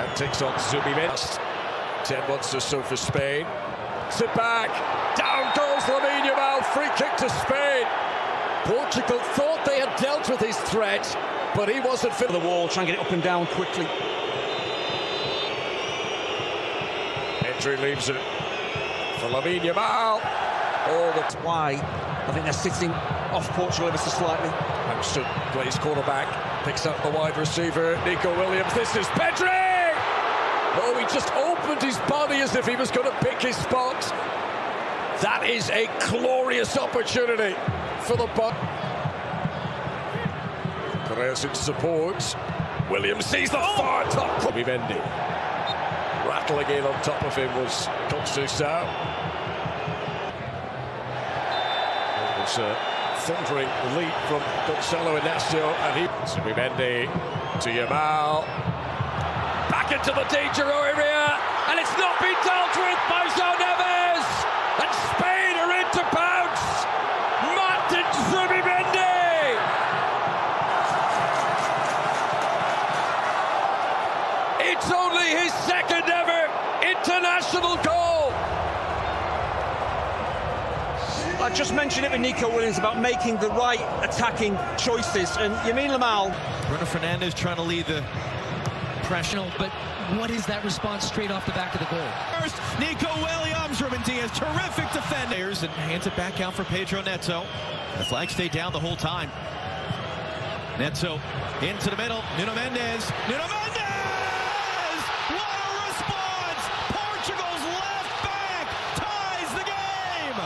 Now takes on Zumi Menz. 10 months or so for Spain. Sit back. Down goes Lamine Yamal. Free kick to Spain. Portugal thought they had dealt with his threat, but he wasn't fit. The wall, trying to get it up and down quickly. Entry leaves it for Lamine Yamal. Oh, that's why I think they're sitting off Portugal ever so slightly. Hampson plays quarterback, picks up the wide receiver, Nico Williams. This is Pedri! Oh, he just opened his body as if he was going to pick his spot. That is a glorious opportunity for the Buck. Perez in support. Williams sees the far top. Mendy. Rattling in on top of him was Conceição. It was a thundering leap from Gonzalo Inacio, and he... Mendy to Yamal. Back into the danger area, and it's not been dealt with by João Neves. And Spain are in to bounce. Martin Zubimendi. It's only his second ever international goal. I just mentioned it with Nico Williams about making the right attacking choices, and Lamine Yamal. Bruno Fernandes trying to lead the pressure, but what is that response straight off the back of the goal? First, Nico Williams, Ruben Diaz, terrific defenders, and hands it back out for Pedro Neto. The flag stayed down the whole time. Neto into the middle, Nuno Mendes. What a response! Portugal's left back ties the game.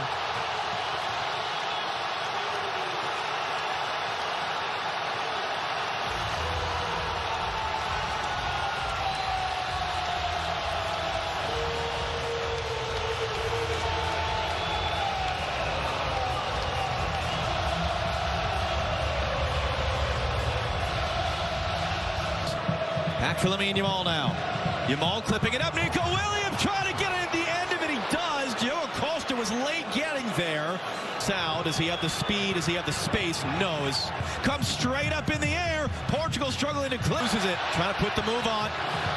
Back for Lamine Yamal now. Yamal clipping it up. Nico Williams trying to get it at the end of it. He does. Diogo Costa was late getting there. Sound. Does he have the speed? Does he have the space? No. Comes straight up in the air. Portugal struggling to closes it. Trying to put the move on.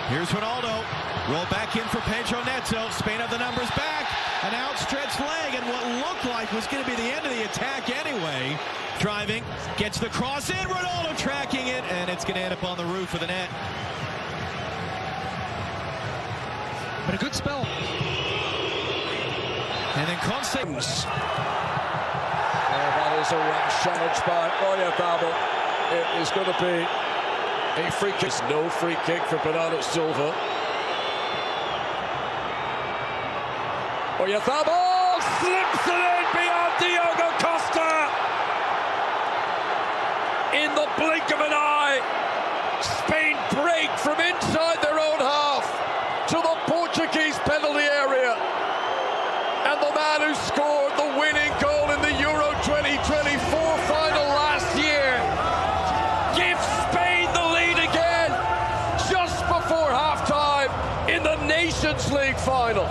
Here's Ronaldo. Roll back in for Pedro Neto. Spain have the numbers back. An outstretched leg, and what looked like was going to be the end of the attack anyway. Driving. Gets the cross in. Ronaldo tracking it, and it's going to end up on the roof of the net. But a good spell. And then Conceição. That is a rash challenge by Oyarzabal. It is going to be a free kick. No free kick for Bernardo Silva. Oyarzabal slips it in beyond Diogo Costa. In the blink of an eye, Spain break from inside their own half to the Portuguese penalty area, and the man who scored the winning goal in the Euro 2024 final last year gives Spain the lead again just before halftime in the Nations League final.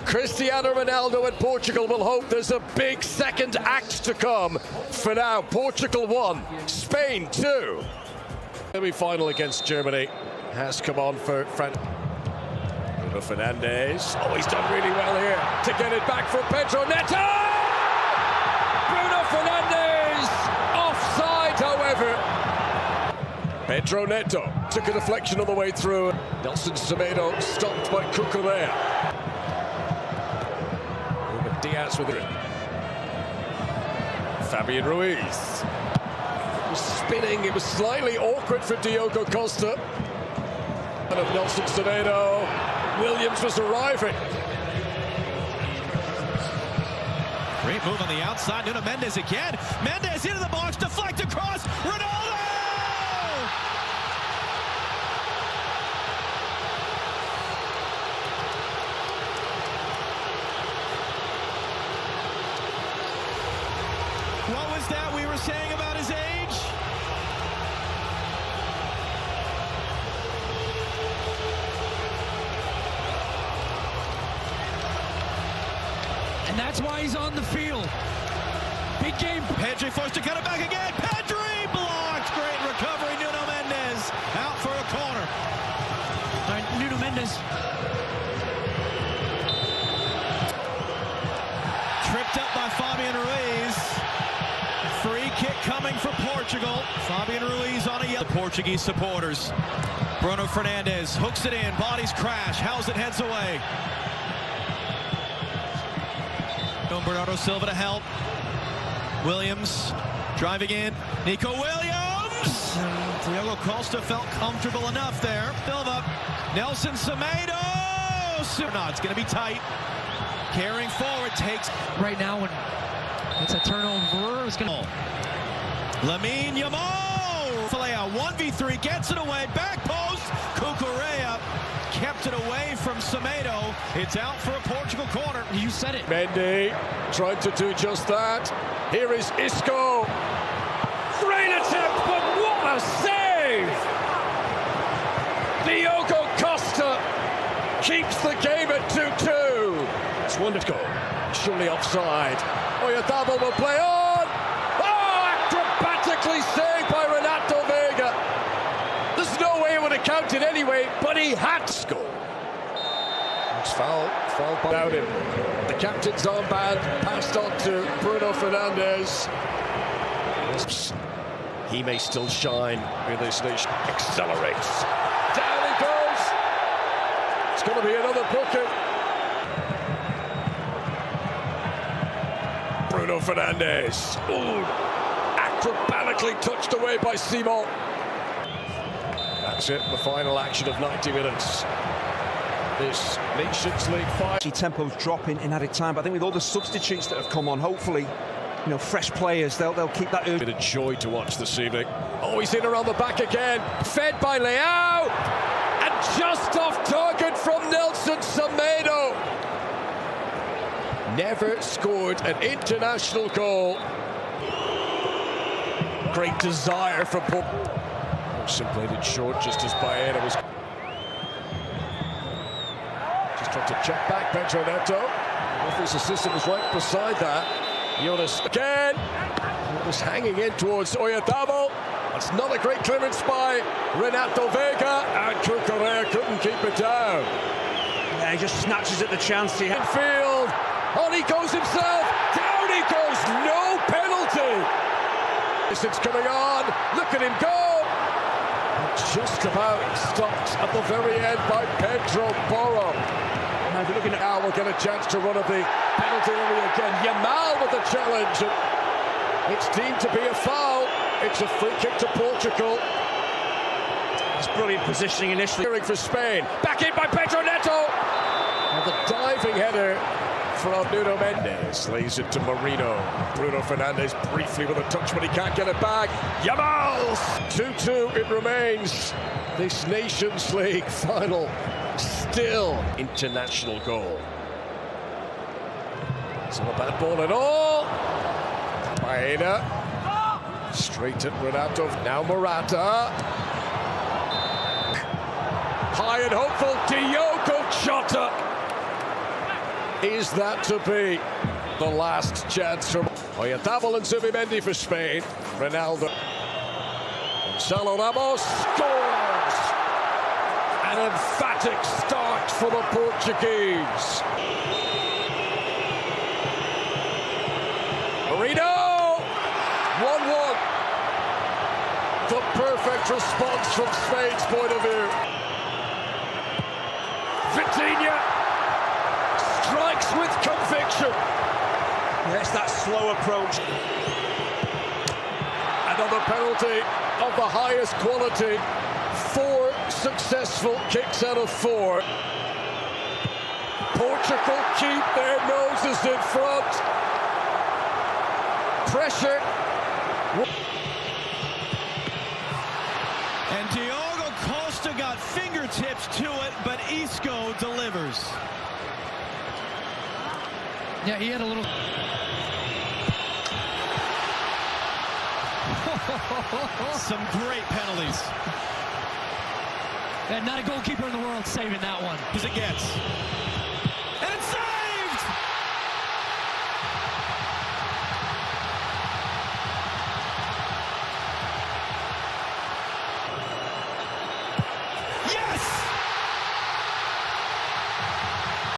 Cristiano Ronaldo and Portugal will hope there's a big second act to come. For now, Portugal 1, Spain 2. Semi-final against Germany has come on for France. Bruno Fernandes. Oh, he's done really well here to get it back for Pedro Neto! Bruno Fernandes! Offside, however. Pedro Neto took a deflection on the way through. Nelson Semedo stopped by Cucurella. Ruben Diaz with it. Fabian Ruiz. It was spinning, it was slightly awkward for Diogo Costa. And of Nelson Semedo. Williams was arriving. Great move on the outside. Nuno Mendes again. Mendes into the box, deflect across. Ronaldo! What was that we were saying about his age? And that's why he's on the field. Big game. Pedri forced to cut it back again. Pedri blocked. Great recovery. Nuno Mendes out for a corner. All right, Nuno Mendes. Tripped up by Fabian Ruiz. Free kick coming for Portugal. Fabian Ruiz on a yellow. The Portuguese supporters. Bruno Fernandes hooks it in. Bodies crash. How's it heads away. Bernardo Silva to help. Williams driving in. Nico Williams. And Diogo Costa felt comfortable enough there. Silva. Nelson Semedo. No, it's going to be tight. Carrying forward takes. Right now, when it's a turnover, it's going to. Lamine Yamal. Falea 1v3 gets it away. Back post. Cucurella kept it away from Semedo. It's out for a Portugal corner. You said it. Mendy tried to do just that. Here is Isco. Great attempt, but what a save! Diogo Costa keeps the game at 2-2. It's wonderful. Surely offside. Oyarzabal will play on. Oh, acrobatically saved by Renato Vega. There's no way it would have counted anyway, but he had to score. It's foul about him. The captain's armband passed on to Bruno Fernandes. He may still shine in this nation. Accelerates. Down he goes. It's going to be another booking. Bruno Fernandes. Ooh, acrobatically touched away by Simon. That's it, the final action of 90 minutes. This Nations League fight. Tempo's dropping in added time, but I think with all the substitutes that have come on, hopefully, you know, fresh players, they'll keep that. Bit of joy to watch this evening. Oh, he's in around the back again. Fed by Leao. And just off target from Nelson Semedo. Never scored an international goal. Great desire from Portugal. Simply played it short just as Baena was just trying to check back. Pedro Neto. His assistant was right beside that. Jonas again. It was hanging in towards Oyarzabal. That's not a great clearance by Renato Vega, and Cucurella couldn't keep it down. Yeah, he just snatches at the chance he had. Infield. On he goes himself. Down he goes. No penalty. Distance coming on. Look at him go. Just about stopped at the very end by Pedro Porro. Now if you're looking at now, we'll get a chance to run at the penalty area again. Yamal with the challenge. It's deemed to be a foul. It's a free kick to Portugal. It's brilliant positioning initially. For Spain. Back in by Pedro Neto. And the diving header from Nuno Mendes. Lays it to Marino. Bruno Fernandes briefly with a touch, but he can't get it back. Yamal! 2-2 it remains. This Nations League final. Still international goal. It's not a bad ball at all. Baena. Straight at Renato. Now Morata. High and hopeful. Diogo Jota. Is that to be the last chance from Oyarzabal and Zubimendi for Spain? Ronaldo. Gonzalo Ramos scores! An emphatic start for the Portuguese. Marino! 1-1. The perfect response from Spain's point of view. Vitinha strikes with conviction. Yes, that slow approach. Another penalty of the highest quality. 4 successful kicks out of 4. Portugal keep their noses in front. Pressure. And Diogo Costa got fingertips to it, but Isco delivers. Yeah, he had a little. Some great penalties. And not a goalkeeper in the world saving that one. As it gets.